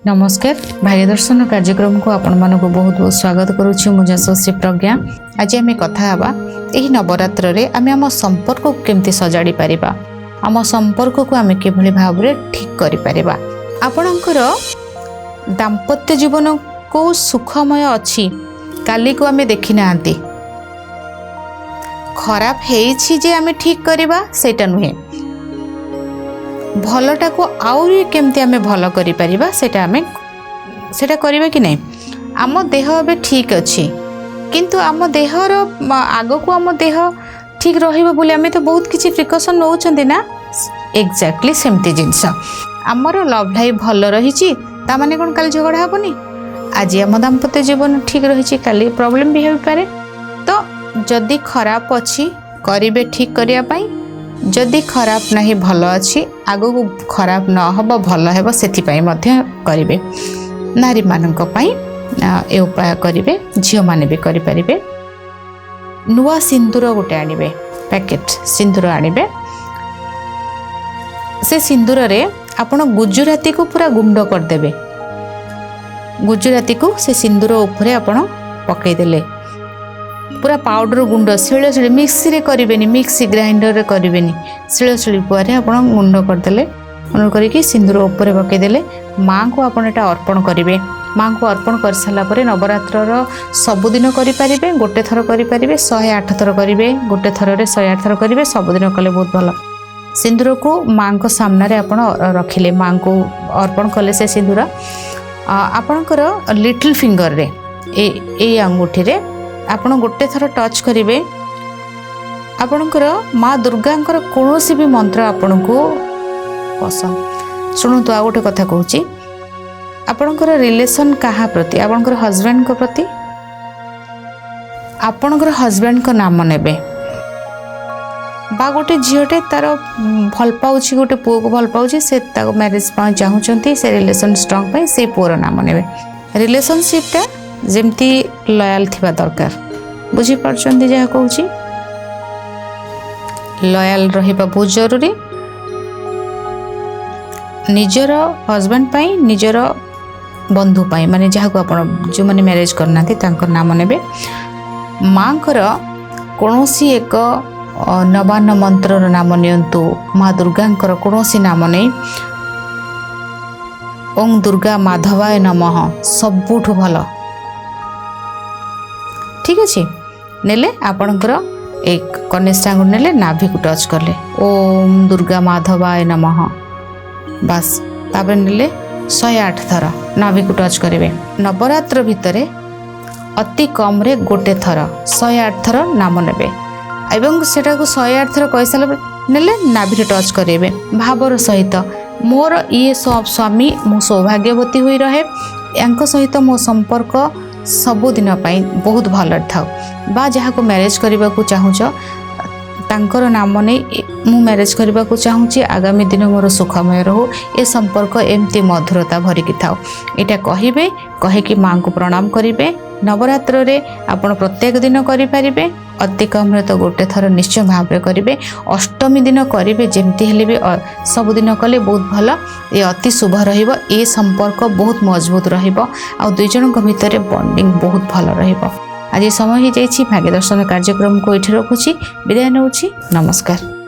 नमस्कार भाग्य दर्शन कार्यक्रम को आपण मानक बहुत बहुत स्वागत करुच्ची मु यशस्वी प्रज्ञा। आज आम कथा हवा यही नवरात्र रे आम आम संपर्क को केमती सजाड़ी पारिबा, आम संपर्क को आम किभली भाव रे ठीक करि पारिबा। आपणकर दाम्पत्य जीवन को सुखमय अछि काली को आम देखि नांती, खराब हेछि जे आम ठीक करिबा सेटा नुहे, भलटा को आउरी केमती आमे भल करि परिबा सेटा करिबा कि नहीं। आम देह अबे ठीक अछि किंतु आम देहर आगो को आम देह ठीक रहिबो बोली आमे तो बहुत किछि प्रिकॉशन नउछंती ना। एग्जैक्टली सेमती जिंस आमर लव लाइफ भल रहिछि ता माने कोन काली झगड़ा हबनी। आज आम दाम्पत्य जीवन ठीक रहिछि काली प्रॉब्लम भी हेबि पारे। तो जदि खराब अछि करिबे ठीक करिया पई, जदि खराब नहीं भल अच्छी आगो को खराब न हब भल हेब सेथिपाई मध्य करिवे। नारी मानक पई ए उपाय करिवे, झियो माने भी करि परिवे। नुआ सिंदूर गोटे आनिबे, पैकेट सिंदूर आनिबे। से सिंदूर रे आपण गुजराती को पूरा गुंड कर देबे। गुजराती को से सिंदूर ऊपर आपण पकई देले, पूरा पाउडर गुंड शिल मिक्सी रे करेनि, मिक्सी ग्राइंडर रे करेनि, शिल पुआरे आप गुंड करदे। गुंड करके सिंदूर ऊपर पकईदे माँ को आप अर्पण करेंगे। माँ को अर्पण कर सारापर नवरात्र सबुदिन करेंगे, गोटे थर करेंगे, 108 थर करेंगे, गोटे थर 108 थर करेंगे, सबुदिन कले बहुत भल। सिंदूर को माँ को सामने आप रखिले, माँ को अर्पण कले से सिंदूर आपणकर लिटिल फिंगर रे ए अंगूठी रे आपण गोटे थर टच करेंगे। आपणकर माँ दुर्गांकर कौनसी भी मंत्र आपण को पसंद। शुणु आ गोटे कथा कहूँ, आपणकर रिलेशन कहा प्रति, आपणकर हजबैंड को प्रति, आपणकर हजबैंड को नाम नेबे बा गोटे झीटे तार भल पाउछि, गोटे पुओ को भल पाउछि, से ताको मैरिज पा चाहूचंती, से रिलेशन स्ट्रांग पई से पुओर नाम नेबे। रिलेशनशिप टा जेमती लयाल थिबा दरकार, बुझी पारछंती जहा कहूची। लयाल रहिबा बहुत जरूरी। निजर हजबैंड पाई, निजर बंधु पाई, माने जहा को आपण जो माने मैरिज करना थी तांकर नाम नेबे। मां कर कोनोसी एक नवान्न मंत्र नाम नियंतु, माँ दुर्गांकर कोनोसी नाम नै, ओं दुर्गा माधवाय नमः सबुठु भल। ठीक अच्छे नेले आपणकर एक कनिष्ठ आंगुल नेले नाभि को टच करले, ओम दुर्गा माधवाय नमः, बस तापर नेले 108 थर नाभि को टच करेंगे। नवरात्र भितरे अति कम रे गोटे थर 108 थर नाम नेबे एवं सेटा को 108 थर कहि साला नेले नाभि टच करेंगे भावर सहित। मोर ये सब स्वामी मो सौभाग्यवती हुई रहे, यांक सहित मो संपर्क सबुदिन बहुत भल था, बा जहाँ को मैरिज करने को चाहूच तांकर नाम नहीं मु मैरिज करने को चाहूँगी, आगामी दिन मोर सुखमय रहू, ए संपर्क एमती मधुरता भरिकी थाउ। एटा कहिबे, कहिकी माँ को प्रणाम करेंगे। नवरात्र रे आपण प्रत्येक दिन करें, अति कम तो गोटे थर निश्चय भाव में करेंगे। अष्टमी दिन करेंगे, जमती हेले भी सबुदिन कले बहुत भल, ये अति शुभ रहिबो। ए संपर्क बहुत मजबूत रहिबो आ दुई जनक भितर बॉन्डिंग बहुत भल रहिबो। आज समय ही जाइछि, भाग्य दर्शन कार्यक्रम को एठी रखुछि, विदाय नउछि, नमस्कार।